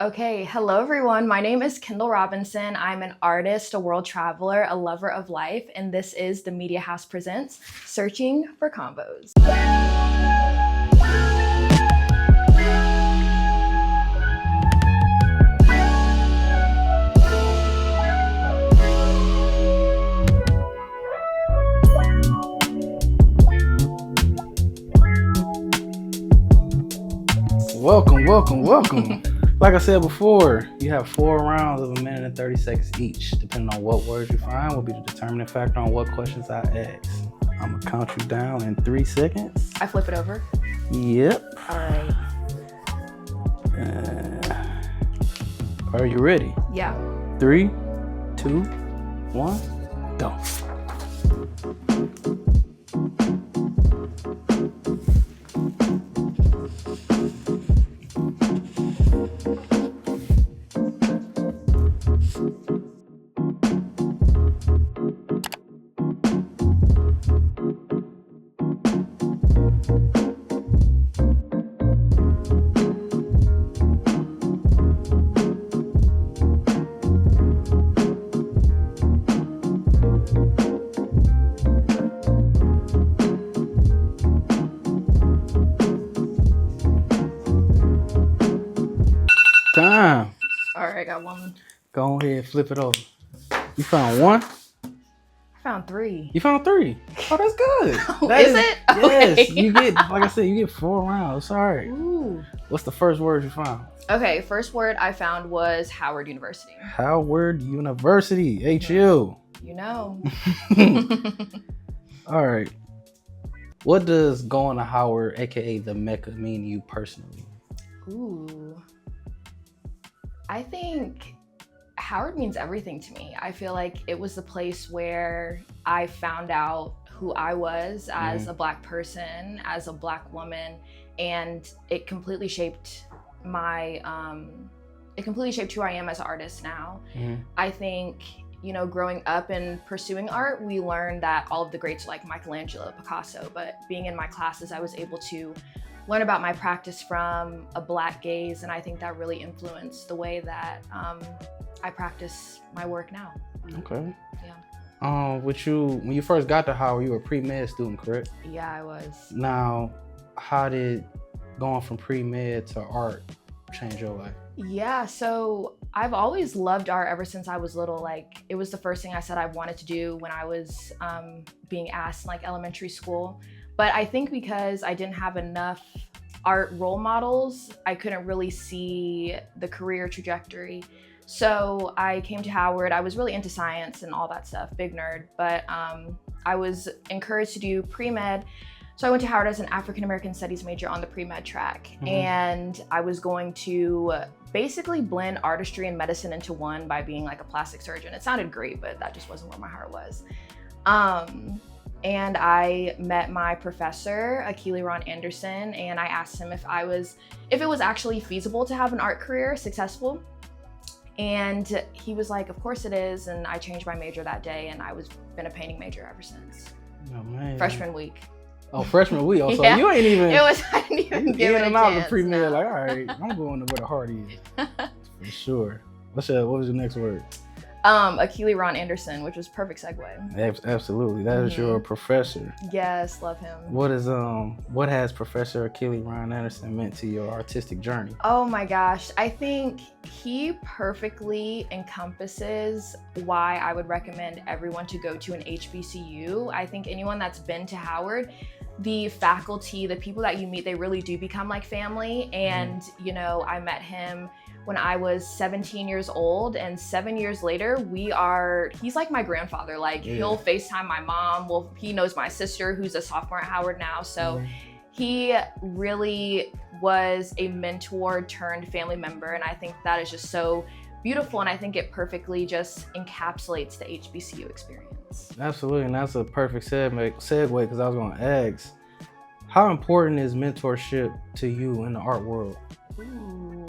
Okay, hello everyone. My name is Kendall Robinson. I'm an artist, a world traveler, a lover of life, and this is the Media House presents Searching for Convos. Welcome. Like I said before, you have 4 rounds of 1 minute and 30 seconds each. Depending on what words you find will be the determining factor on what questions I ask. I'm gonna count you down in 3 seconds. I flip it over. Yep. All right. Are you ready? Yeah. 3, 2, 1, go. Time. All right, I got one. Go ahead, flip it over. You found 1? I found 3. You found 3. Oh, that's good. Is it? Yes. Okay. You get, like I said, you get 4 rounds. All right. Ooh. What's the first word you found? Okay, first word I found was Howard University. Howard University, HU. You know. All right. What does going to Howard, aka the Mecca, mean to you personally? Ooh. I think Howard means everything to me. I feel like it was the place where I found out who I was as a Black person, as a Black woman, and it completely shaped my, it completely shaped who I am as an artist now. I think, you know, growing up and pursuing art, we learned that all of the greats are like Michelangelo, Picasso, but being in my classes, I was able to learn about my practice from a Black gaze, and I think that really influenced the way that I practice my work now. Okay. Yeah. When you first got to Howard, you were a pre-med student, correct? Yeah, I was. Now, how did going from pre-med to art change your life? Yeah, so I've always loved art ever since I was little. Like, it was the first thing I said I wanted to do when I was being asked in like elementary school. But I think because I didn't have enough art role models, I couldn't really see the career trajectory. So I came to Howard. I was really into science and all that stuff, big nerd, but I was encouraged to do pre-med. So I went to Howard as an African-American studies major on the pre-med track. And I was going to basically blend artistry and medicine into one by being like a plastic surgeon. It sounded great, but that just wasn't where my heart was. And I met my professor, Akili Ron Anderson, and I asked him if it was actually feasible to have an art career successful. And he was like, of course it is. And I changed my major that day, and been a painting major ever since. Oh, man. Freshman week. Oh, freshman week. Oh, so Yeah. You ain't even. I didn't even give it a chance. The pre-med, No. like, all right, I'm going to where the heart is. For sure. What was your next word? Akili Ron Anderson, which was perfect segue. Absolutely. That is your professor. Yes, love him. What has Professor Akili Ron Anderson meant to your artistic journey? Oh my gosh, I think he perfectly encompasses why I would recommend everyone to go to an HBCU. I think anyone that's been to Howard, the faculty, the people that you meet, they really do become like family. And, you know, I met him when I was 17 years old, and 7 years later, he's like my grandfather. Like, he'll FaceTime my mom. Well, he knows my sister, who's a sophomore at Howard now. So he really was a mentor turned family member. And I think that is just so beautiful. And I think it perfectly just encapsulates the HBCU experience. Absolutely. And that's a perfect segue because I was going to ask, how important is mentorship to you in the art world? Ooh.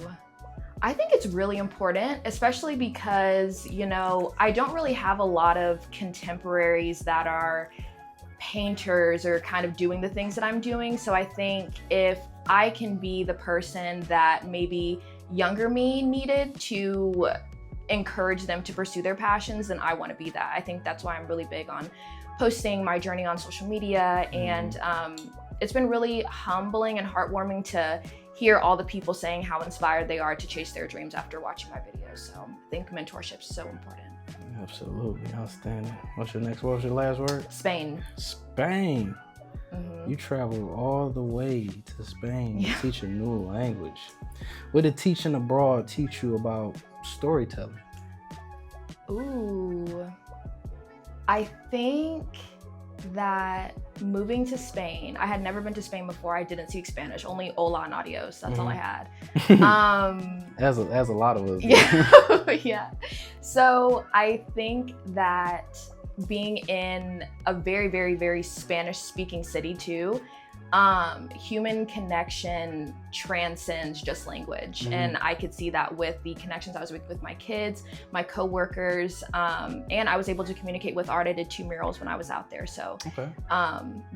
I think it's really important, especially because, you know, I don't really have a lot of contemporaries that are painters or kind of doing the things that I'm doing. So I think if I can be the person that maybe younger me needed to encourage them to pursue their passions, then I want to be that. I think that's why I'm really big on posting my journey on social media. And it's been really humbling and heartwarming to hear all the people saying how inspired they are to chase their dreams after watching my videos. So I think mentorship is so important. Absolutely. Outstanding. What's your your last word? Spain. Spain. You traveled all the way to Spain to teach a new language. What did teaching abroad teach you about storytelling? Ooh, I think that moving to Spain, I had never been to Spain before. I didn't speak Spanish, only hola and adios. That's all I had. As a lot of us. Yeah. Yeah. So I think that being in a very, very, very Spanish speaking city too, human connection transcends just language. And I could see that with the connections I was with my kids, my coworkers, and I was able to communicate with art. I did 2 murals when I was out there. So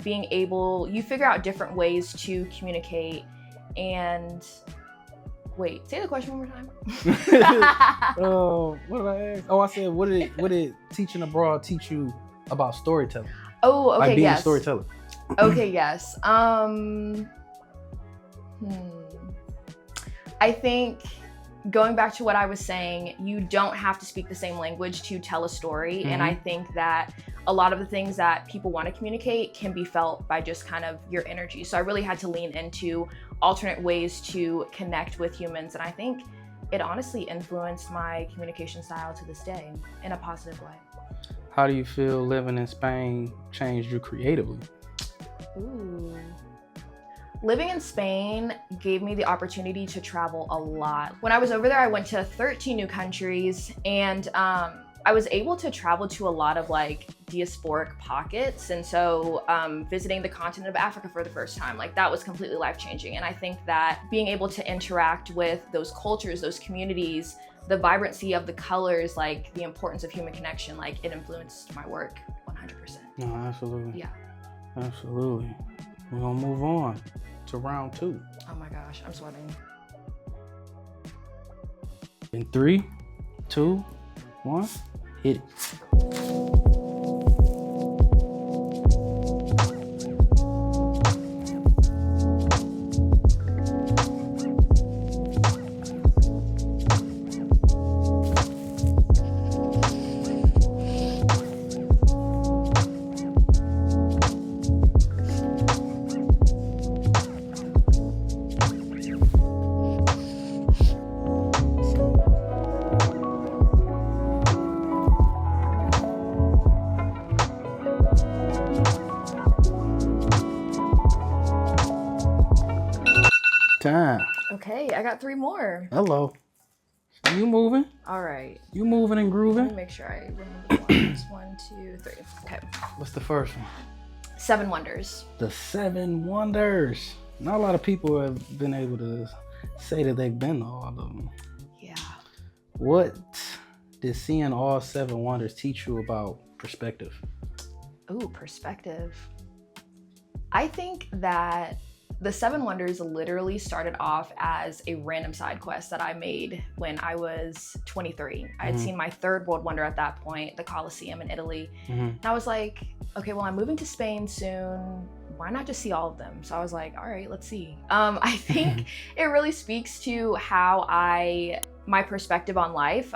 being able, you figure out different ways to communicate. And wait, say the question one more time. What did I ask? Oh, I said, what did teaching abroad teach you about storytelling? Oh, okay, like being yes. a storyteller. Okay, yes. I think going back to what I was saying, you don't have to speak the same language to tell a story. And I think that a lot of the things that people want to communicate can be felt by just kind of your energy. So I really had to lean into alternate ways to connect with humans. And I think it honestly influenced my communication style to this day in a positive way. How do you feel living in Spain changed you creatively? Ooh. Living in Spain gave me the opportunity to travel a lot. When I was over there, I went to 13 new countries, and I was able to travel to a lot of like diasporic pockets. And so visiting the continent of Africa for the first time, like that was completely life-changing. And I think that being able to interact with those cultures, those communities, the vibrancy of the colors, like the importance of human connection, like it influenced my work 100%. No, absolutely. Yeah. Absolutely. We're gonna move on to round 2. Oh my gosh, I'm sweating. In 3, 2, 1, hit it. Time. Okay, I got 3 more. Hello. So you moving? All right. You moving and Let me grooving? make sure I remember the ones. 1, 2, 3. Okay. What's the first one? 7 Wonders. The 7 Wonders. Not a lot of people have been able to say that they've been to all of them. Yeah. What did seeing all 7 wonders teach you about perspective? Ooh, perspective. I think that the 7 Wonders literally started off as a random side quest that I made when I was 23. I had seen my 3rd world wonder at that point, the Colosseum in Italy. And I was like, okay, well, I'm moving to Spain soon. Why not just see all of them? So I was like, all right, let's see. I think it really speaks to how my perspective on life.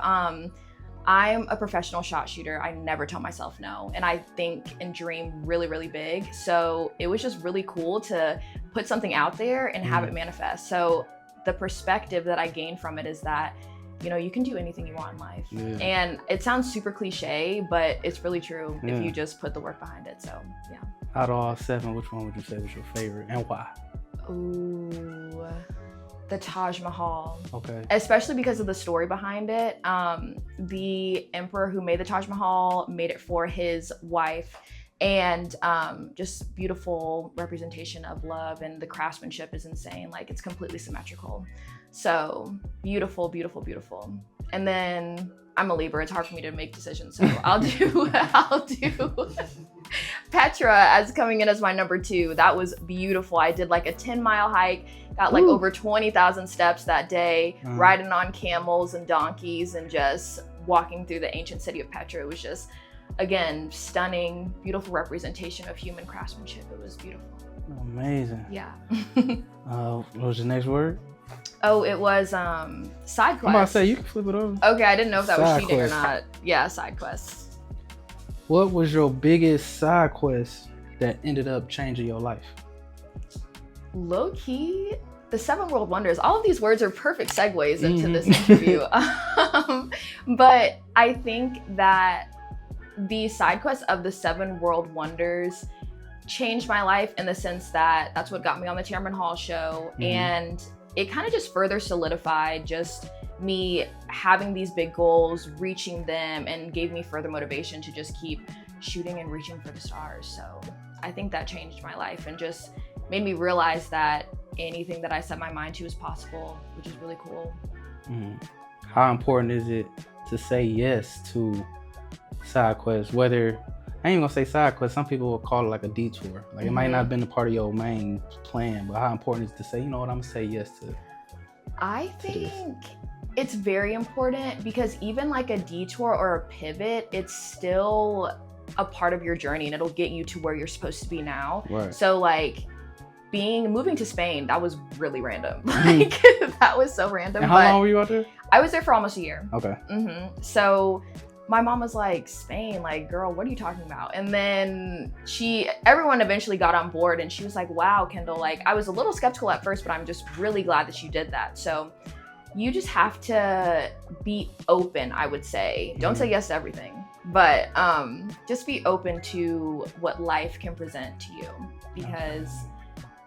I'm a professional shot shooter. I never tell myself no. And I think and dream really, really big. So it was just really cool to put something out there and have it manifest. So the perspective that I gained from it is that, you know, you can do anything you want in life. And it sounds super cliche, but it's really true if you just put the work behind it. So yeah. Out of all 7, which one would you say was your favorite and why? Ooh, the Taj Mahal. Okay. Especially because of the story behind it. The emperor who made the Taj Mahal made it for his wife, and just beautiful representation of love, and the craftsmanship is insane. Like, it's completely symmetrical. So beautiful, beautiful, beautiful. And then I'm a Libra. It's hard for me to make decisions. So I'll do Petra as coming in as my number 2. That was beautiful. I did like a 10-mile hike, got like over 20,000 steps that day, riding on camels and donkeys and just walking through the ancient city of Petra. It was just, again, stunning, beautiful representation of human craftsmanship. It was beautiful. Amazing. Yeah. What was the next word? Oh, it was side quest. I'm about to say, you can flip it over. Okay, I didn't know if that was Side cheating quest. or not. Yeah, side quests. What was your biggest side quest that ended up changing your life? Low key, the 7 world wonders. All of these words are perfect segues into this interview. But I think that the side quest of the 7 world wonders changed my life in the sense that that's what got me on the Tamron Hall Show. And it kind of just further solidified just me having these big goals, reaching them, and gave me further motivation to just keep shooting and reaching for the stars. So I think that changed my life and just made me realize that anything that I set my mind to is possible, which is really cool. How important is it to say yes to side quests? Whether, I ain't even gonna say side quest, some people will call it like a detour. Like it might not have been a part of your main plan, but how important is it to say, you know what, I'm gonna say yes to? I think it's very important because even like a detour or a pivot, it's still a part of your journey and it'll get you to where you're supposed to be now. Right. So like moving to Spain, that was really random. Like that was so random. And how long were you out there? I was there for almost a year. Okay. So my mom was like, Spain, like, girl, what are you talking about? And then everyone eventually got on board and she was like, wow, Kendall, like I was a little skeptical at first, but I'm just really glad that you did that. So you just have to be open, I would say. Don't say yes to everything, but just be open to what life can present to you because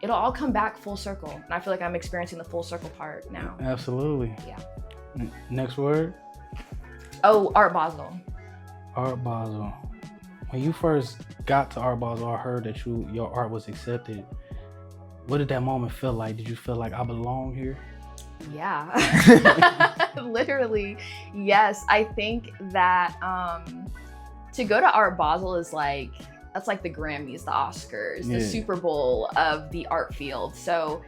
it'll all come back full circle. And I feel like I'm experiencing the full circle part now. Absolutely. Yeah. Next word? Oh, Art Basel. Art Basel. When you first got to Art Basel, I heard that your art was accepted. What did that moment feel like? Did you feel like I belong here? Yeah. Literally, yes. I think that to go to Art Basel is like, that's like the Grammys, the Oscars, the Super Bowl of the art field. So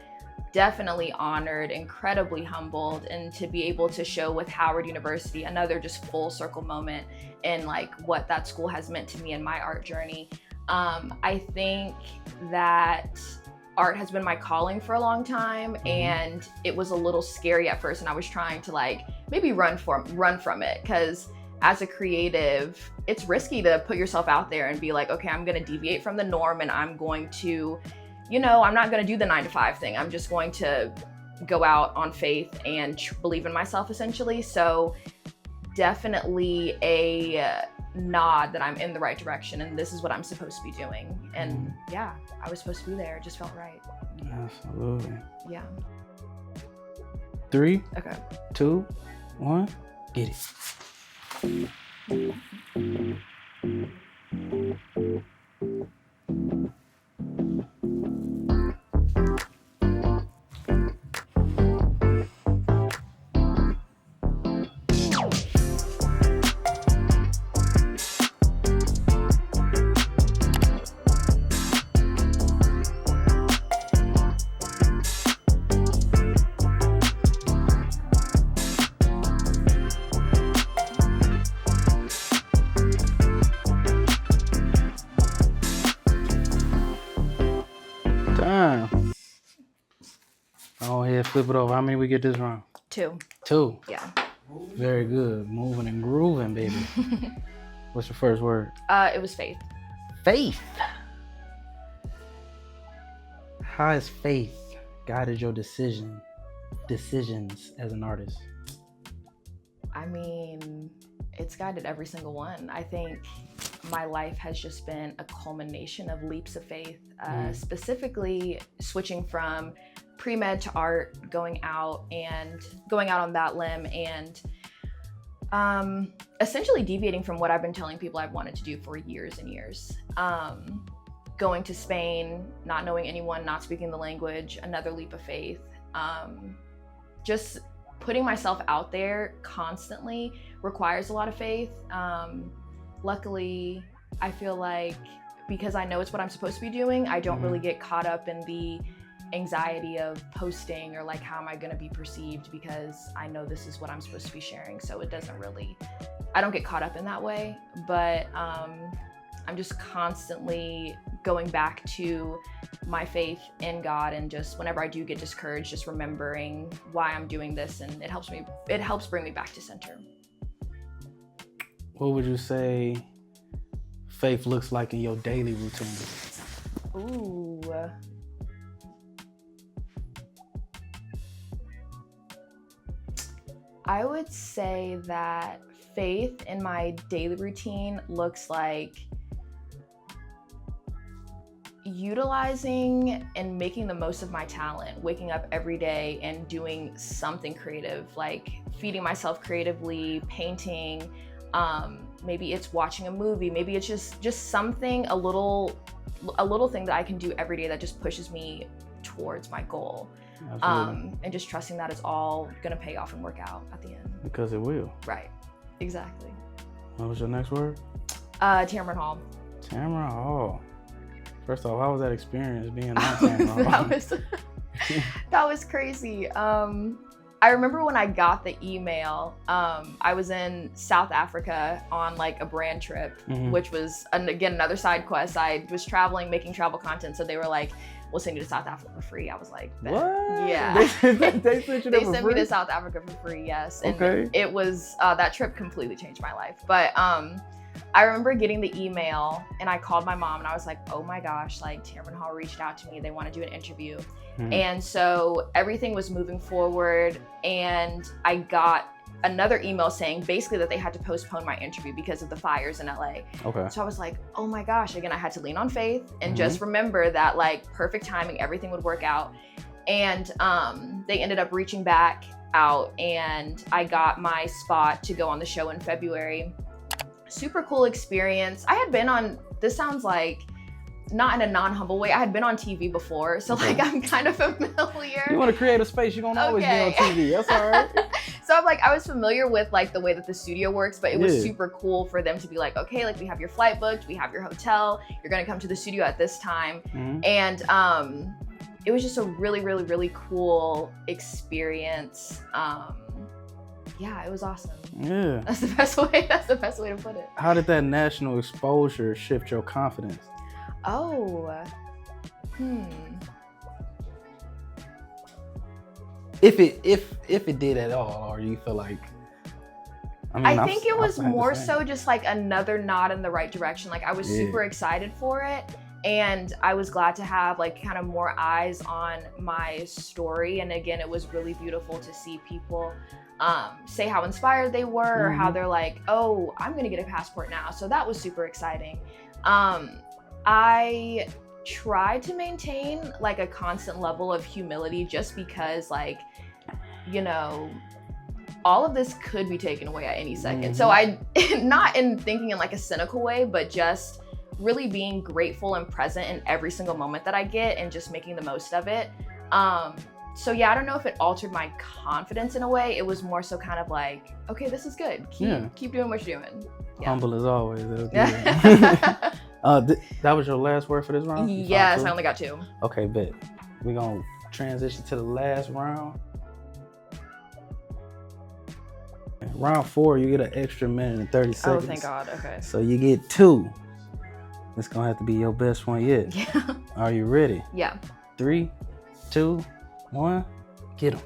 definitely honored, incredibly humbled, and to be able to show with Howard University another just full circle moment in like what that school has meant to me in my art journey. I think that art has been my calling for a long time, and it was a little scary at first, and I was trying to like maybe run from it because as a creative, it's risky to put yourself out there and be like, okay, I'm gonna deviate from the norm and I'm going to, I'm not gonna do the 9-to-5 thing. I'm just going to go out on faith and believe in myself essentially. So definitely a nod that I'm in the right direction and this is what I'm supposed to be doing. And yeah, I was supposed to be there. It just felt right. Absolutely. Yeah. 3, Okay. 2, 1, get it. Go ahead, flip it over. How many we get this round? 2. 2. Yeah. Very good. Moving and grooving, baby. What's your first word? It was faith. Faith. How has faith guided your decisions as an artist? I mean, it's guided every single one. I think my life has just been a culmination of leaps of faith, specifically switching from pre-med to art, going out on that limb and essentially deviating from what I've been telling people I've wanted to do for years and years. Going to Spain, not knowing anyone, not speaking the language, another leap of faith. Just putting myself out there constantly requires a lot of faith. Luckily, I feel like because I know it's what I'm supposed to be doing, I don't really get caught up in the anxiety of posting or like how am I going to be perceived, because I know this is what I'm supposed to be sharing. So it doesn't really, I don't get caught up in that way, but I'm just constantly going back to my faith in God, and just whenever I do get discouraged, just remembering why I'm doing this, and it helps bring me back to center. What would you say faith looks like in your daily routine? Ooh. I would say that faith in my daily routine looks like utilizing and making the most of my talent, waking up every day and doing something creative, like feeding myself creatively, painting, maybe it's watching a movie, maybe it's just something, a little thing that I can do every day that just pushes me towards my goal. And just trusting that it's all gonna pay off and work out at the end. Because it will. Right, exactly. What was your next word? Tamron Hall. Tamron Hall. First off, how was that experience being on Tamron Hall? That was crazy. I remember when I got the email, I was in South Africa on like a brand trip, which was, again, another side quest. I was traveling, making travel content. So they were like, we'll send you to South Africa for free. I was like, what? Yeah. They sent you there They sent me to South Africa for free, yes. And it was, that trip completely changed my life. But I remember getting the email and I called my mom and I was like, oh my gosh, like Tamron Hall reached out to me. They want to do an interview. And so everything was moving forward, and I got another email saying basically that they had to postpone my interview because of the fires in LA. Okay. So I was like, oh my gosh, again, I had to lean on faith and just remember that like perfect timing, everything would work out. And they ended up reaching back out and I got my spot to go on the show in February. Super cool experience. I had been on, this sounds like, not in a non-humble way, I had been on TV before, so like I'm kind of familiar. You want to create a space, you're gonna always be on TV. That's all right. So I'm like, I was familiar with like the way that the studio works, but it was super cool for them to be like, okay, like we have your flight booked, we have your hotel, you're gonna come to the studio at this time. And it was just a really, really, really cool experience. Yeah, it was awesome. Yeah. That's the best way to put it. How did that national exposure shift your confidence? If it did at all, or you feel like, I think it was more so just like another nod in the right direction. Like I was super excited for it, and I was glad to have like kind of more eyes on my story. And again, it was really beautiful to see people say how inspired they were, or how they're like, oh, I'm gonna get a passport now. So that was super exciting. I tried to maintain like a constant level of humility, just because like, you know, all of this could be taken away at any second. So I, not in thinking in like a cynical way, but just really being grateful and present in every single moment that I get and just making the most of it. So yeah, I don't know if it altered my confidence in a way. It was more so kind of like, okay, this is good. Keep doing what you're doing. Yeah. Humble as always. That was your last word for this round? Yes, I only got 2. Okay, bet. We're going to transition to the last round. Round 4, you get an extra minute and 30 seconds. Oh, thank God. Okay. So you get 2. It's going to have to be your best one yet. Yeah. Are you ready? Yeah. 3, 2, 1, get 'em.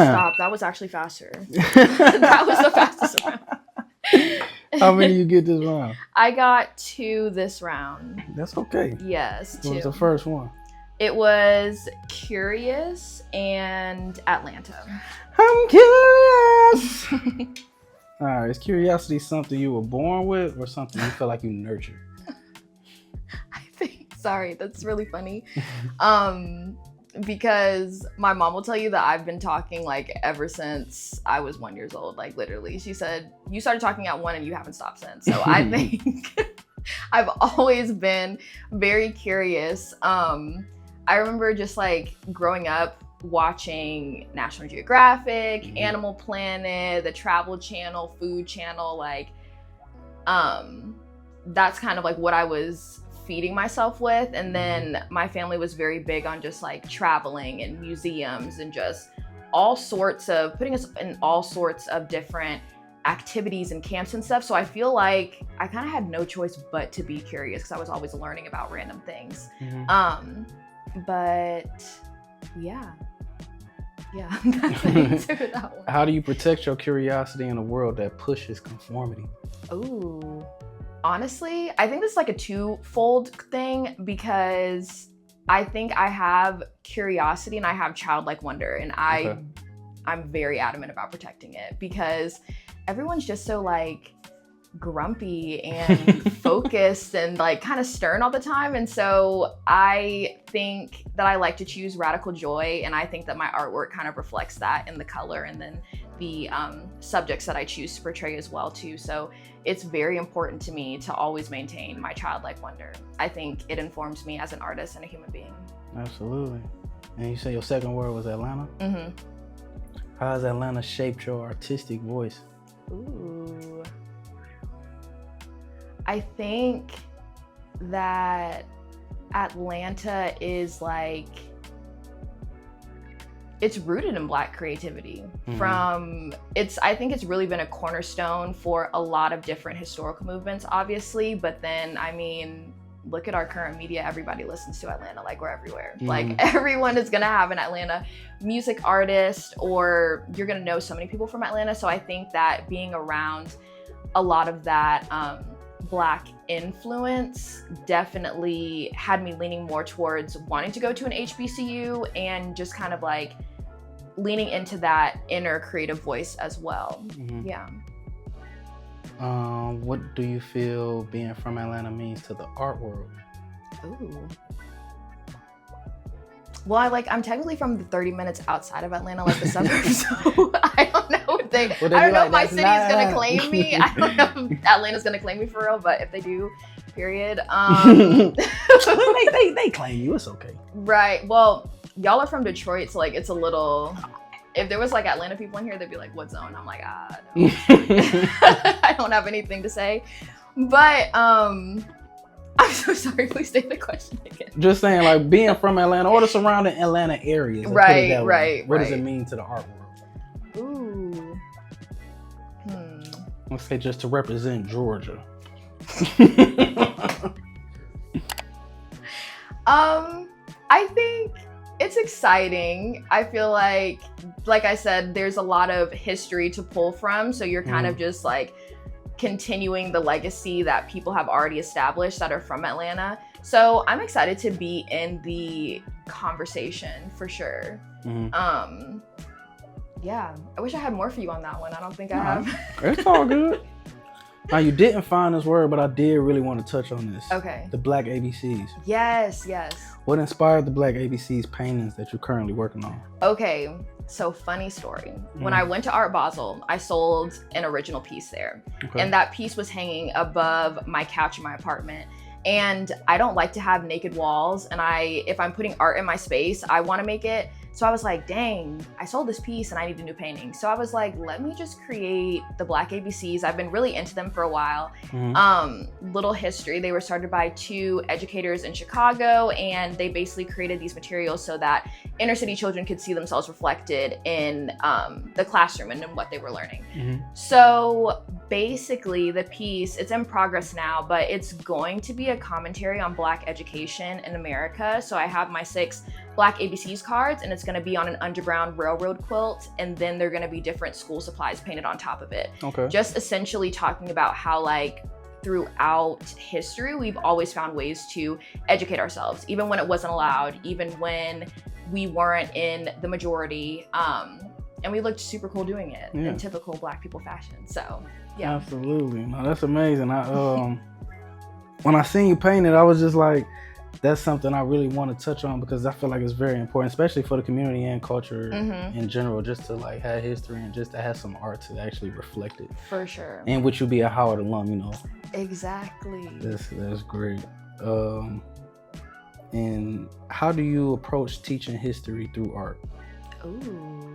time. Stop. That was actually faster. That was the fastest round. How many you get this round? I got 2 this round. That's okay. Yes, 2. What was the first one? It was Curious and Atlanta. I'm curious. All right, is curiosity something you were born with or something you feel like you nurtured? I think, sorry, that's really funny. Because my mom will tell you that I've been talking like ever since I was 1 year old. Like literally, she said, you started talking at 1 and you haven't stopped since. So I think I've always been very curious. I remember just like growing up watching National Geographic, Animal Planet, the Travel Channel, Food Channel, like that's kind of like what I was feeding myself with. And then my family was very big on just like traveling and museums and just all sorts of putting us in all sorts of different activities and camps and stuff. So I feel like I kind of had no choice but to be curious because I was always learning about random things. But yeah, that's the answer to that one. How do you protect your curiosity in a world that pushes conformity? Ooh, honestly, I think this is like a twofold thing because I think I have curiosity and I have childlike wonder, and I'm very adamant about protecting it because everyone's just so like grumpy and focused and like kind of stern all the time. And so I think that I like to choose radical joy, and I think that my artwork kind of reflects that in the color and then the subjects that I choose to portray as well too. So it's very important to me to always maintain my childlike wonder. I think it informs me as an artist and a human being. Absolutely. And you say your second word was Atlanta? Mm-hmm. How has Atlanta shaped your artistic voice? Ooh. I think that Atlanta is like, it's rooted in Black creativity. I think it's really been a cornerstone for a lot of different historical movements, obviously, but then, I mean, look at our current media, everybody listens to Atlanta, like we're everywhere. Like everyone is gonna have an Atlanta music artist, or you're gonna know so many people from Atlanta. So I think that being around a lot of that Black influence definitely had me leaning more towards wanting to go to an HBCU and just kind of like leaning into that inner creative voice as well. Yeah. What do you feel being from Atlanta means to the art world? Ooh. Well, I'm technically from the 30 minutes outside of Atlanta, like the suburbs. So I don't know if I don't know if my city is gonna claim me. I don't know if Atlanta's gonna claim me for real, but if they do, period. They claim you. It's okay. Right. Well, y'all are from Detroit, so like it's a little. If there was like Atlanta people in here, they'd be like, "What zone?" I'm like, no. I don't have anything to say. But I'm so sorry. Please state the question again. Just saying, like being from Atlanta or the surrounding Atlanta areas. Right. What does it mean to the art world? Ooh. Let's say just to represent Georgia. I think it's exciting. I feel like I said, there's a lot of history to pull from. So you're kind of just like continuing the legacy that people have already established that are from Atlanta. So I'm excited to be in the conversation for sure. Yeah, I wish I had more for you on that one. I don't think I have. It's all good. Now, you didn't find this word, but I did really want to touch on this. Okay. The Black ABCs. Yes. What inspired the Black ABCs paintings that you're currently working on? Okay, so funny story. When I went to Art Basel, I sold an original piece there. Okay. And that piece was hanging above my couch in my apartment. And I don't like to have naked walls. And if I'm putting art in my space, I want to make it. So I was like, dang, I sold this piece and I need a new painting. So I was like, let me just create the Black ABCs. I've been really into them for a while. Little history, they were started by 2 educators in Chicago, and they basically created these materials so that inner city children could see themselves reflected in the classroom and in what they were learning. So basically the piece, it's in progress now, but it's going to be a commentary on Black education in America. So I have my 6 Black ABCs cards, and it's going to be on an Underground Railroad quilt, and then they're going to be different school supplies painted on top of it. Okay. Just essentially talking about how like throughout history, we've always found ways to educate ourselves, even when it wasn't allowed, even when we weren't in the majority. And we looked super cool doing it in typical Black people fashion. So yeah. Absolutely. No, that's amazing. I when I seen you paint it, I was just like, that's something I really want to touch on because I feel like it's very important, especially for the community and culture in general, just to like have history and just to have some art to actually reflect it. For sure. And which you'll be a Howard alum, you know. Exactly. That's great. And how do you approach teaching history through art? Ooh.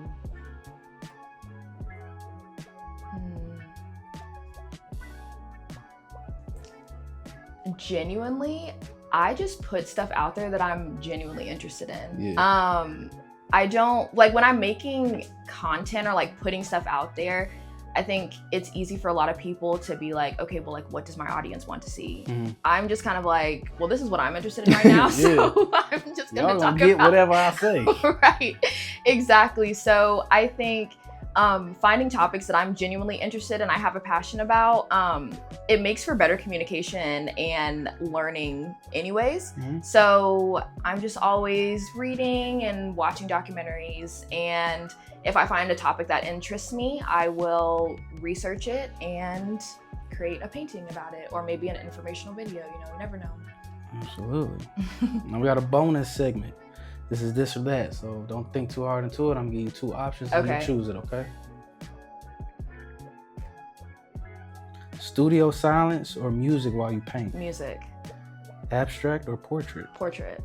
Genuinely, I just put stuff out there that I'm genuinely interested in. Yeah. I don't like when I'm making content or like putting stuff out there, I think it's easy for a lot of people to be like, okay, well, like, what does my audience want to see? I'm just kind of like, well, this is what I'm interested in right now. So I'm just going to talk get about whatever I say. Right. Exactly. So I think finding topics that I'm genuinely interested in, I have a passion about, it makes for better communication and learning anyways. So I'm just always reading and watching documentaries, and if I find a topic that interests me, I will research it and create a painting about it, or maybe an informational video, you know, you never know. Absolutely. Now we got a bonus segment. This is this or that, so don't think too hard into it. I'm giving you two options and you choose it, okay? Studio silence or music while you paint? Music. Abstract or portrait? Portrait.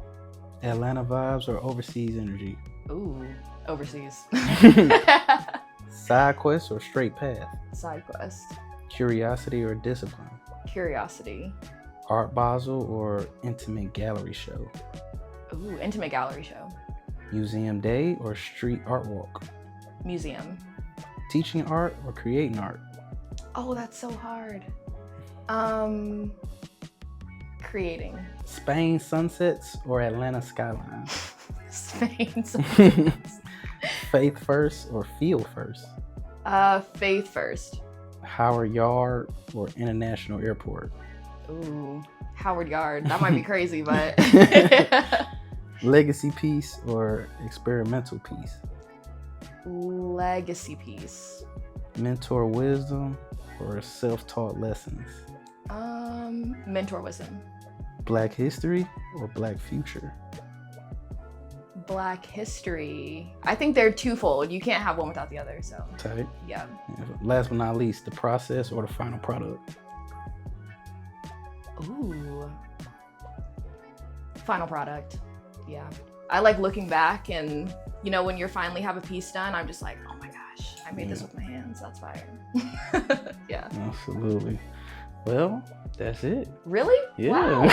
Atlanta vibes or overseas energy? Ooh, overseas. Side quest or straight path? Side quest. Curiosity or discipline? Curiosity. Art Basel or intimate gallery show? Ooh, intimate gallery show. Museum day or street art walk? Museum. Teaching art or creating art? Oh, that's so hard. Creating. Spain sunsets or Atlanta skyline? Spain sunsets. Faith first or feel first? Faith first. Howard Yard or International Airport? Ooh, Howard Yard. That might be crazy, but... Legacy piece or experimental piece? Legacy piece. Mentor wisdom or self-taught lessons? Mentor wisdom. Black history or Black future? Black history. I think they're twofold. You can't have one without the other, so. Tight. Yeah. Last but not least, the process or the final product? Ooh. Final product. Yeah. I like looking back and, you know, when you finally have a piece done, I'm just like, oh my gosh, I made this with my hands. That's fire. Yeah. Absolutely. Well, that's it. Really? Yeah. Wow.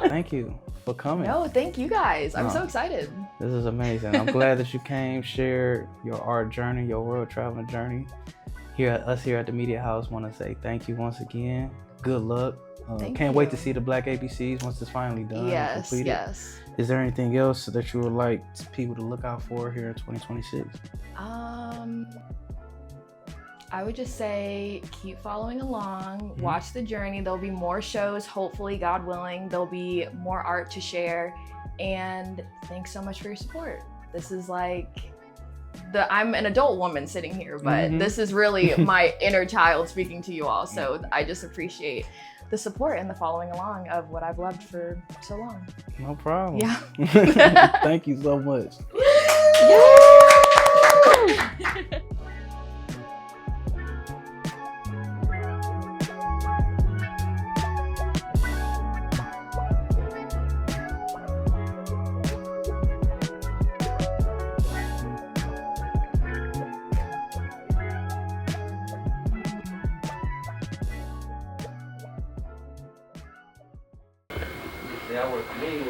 Thank you for coming. No, thank you guys. I'm so excited. This is amazing. I'm glad that you came, shared your art journey, your world traveling journey. Here at the Media House want to say thank you once again. Good luck. Can't wait to see the Black ABCs once it's finally done. Yes, completed. yes. Is there anything else that you would like people to look out for here in 2026? I would just say keep following along, watch the journey. There'll be more shows, hopefully, God willing. There'll be more art to share. And thanks so much for your support. This is like, I'm an adult woman sitting here, but this is really my inner child speaking to you all. So I just appreciate the support and the following along of what I've loved for so long. No problem. Yeah. Thank you so much. That worked for me.